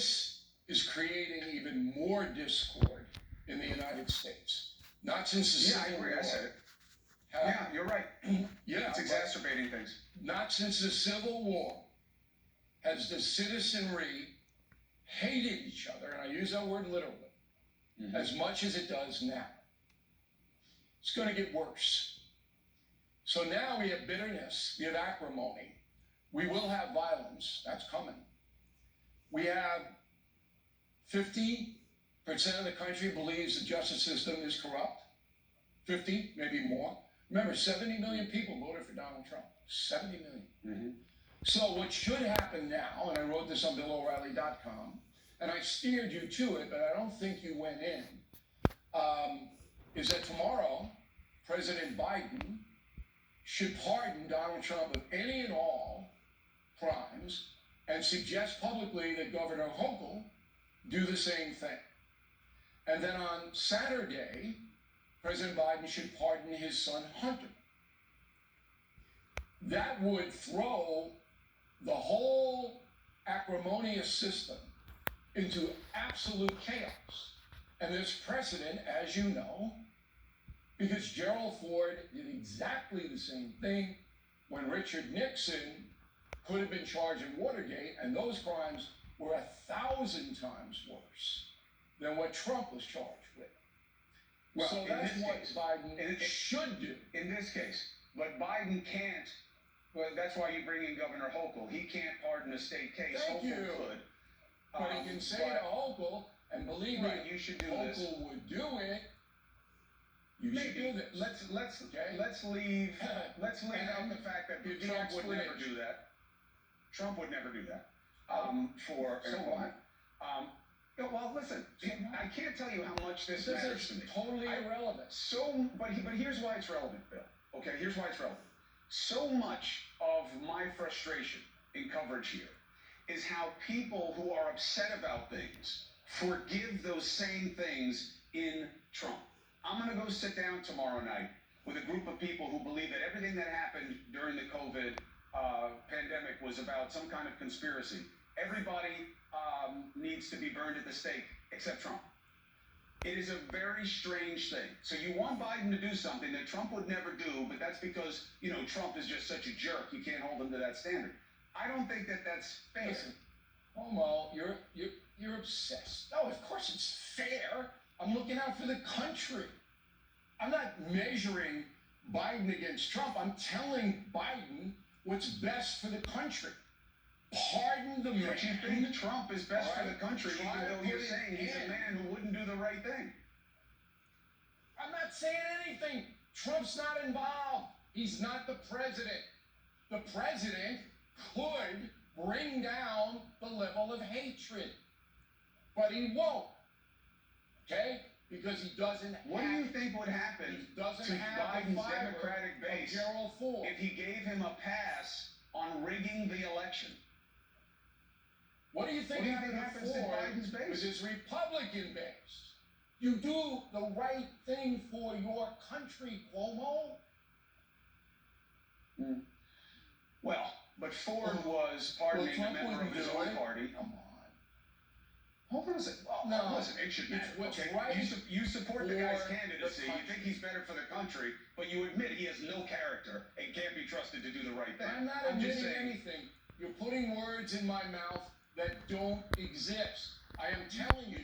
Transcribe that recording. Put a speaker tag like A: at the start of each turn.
A: this is creating even more discord in the United States. Not since the
B: Yeah, I
A: Civil
B: agree.
A: War.
B: I said it.
A: have-
B: Yeah, you're right.
A: yeah,
B: It's
A: but
B: exacerbating things.
A: not since the Civil War has the citizenry hated each other, and I use that word literally, as much as it does now. It's going to get worse. So now we have bitterness, we have acrimony, we will have violence, that's coming. We have 50% of the country believes the justice system is corrupt. 50, maybe more. Remember, 70 million people voted for Donald Trump. 70 million. So what should happen now, and I wrote this on BillO'Reilly.com, and I steered you to it, but I don't think you went in, is that tomorrow, President Biden should pardon Donald Trump of any and all crimes and suggest publicly that Governor Hochul do the same thing. And then on Saturday, President Biden should pardon his son Hunter. That would throw the whole acrimonious system into absolute chaos. And there's precedent, as you know, because Gerald Ford did exactly the same thing when Richard Nixon could have been charged in Watergate, and those crimes were 1,000 times worse than what Trump was charged with.
B: Well,
A: so
B: in
A: that's
B: this
A: what
B: case,
A: Biden should do.
B: In this case, but Biden can't. Well, that's why you bring in Governor Hochul. He can't pardon a state case.
A: Thank
B: Hochul
A: you.
B: could.
A: But he can say to Hochul, and believe me,
B: you should do
A: Hochul
B: this.
A: would do it. You should do this.
B: Let's
A: Okay?
B: let's leave out the fact that
A: Give the
B: Trump would never
A: explanation.
B: do that. Trump would never do that. For
A: So what?
B: yeah, well, listen, I can't tell you how much this
A: This
B: matters to
A: is
B: me.
A: totally irrelevant.
B: But here's why it's relevant, Bill. Okay, here's why it's relevant. So much of my frustration in coverage here is how people who are upset about things forgive those same things in Trump. I'm going to go sit down tomorrow night with a group of people who believe that everything that happened during the COVID pandemic was about some kind of conspiracy. Everybody needs to be burned at the stake except Trump. It is a very strange thing. So you want Biden to do something that Trump would never do, but that's because, Trump is just such a jerk. You can't hold him to that standard. I don't think that that's fair.
A: Listen, Homo, you're obsessed. No, of course it's fair. I'm looking out for the country. I'm not measuring Biden against Trump. I'm telling Biden what's best for the country. Pardon the man.
B: But you think Trump is best for the country, even though you're
A: put it
B: saying he's a
A: in.
B: man who wouldn't do the right thing.
A: I'm not saying anything. Trump's not involved. He's not the president. The president could bring down the level of hatred, but he won't. Okay? Because he doesn't
B: What do you think would happen
A: he doesn't
B: to
A: have
B: Biden's
A: the fiber
B: Democratic base
A: of Gerald Ford.
B: if he gave him a pass on rigging the election?
A: What do you think
B: happens to Biden's base?
A: with his Republican base? You do the right thing for your country, Cuomo.
B: Well, but Ford was pardoning a member of his own party.
A: Come on.
B: Hold on a second.
A: No,
B: Listen, it should matter.
A: it's what's
B: Okay,
A: right
B: you support the guy's
A: for
B: candidacy.
A: the
B: You think he's better for the country, but you admit he has no character and can't be trusted to do the right thing.
A: I'm not
B: just
A: admitting
B: saying.
A: anything. You're putting words in my mouth that don't exist. I am telling you.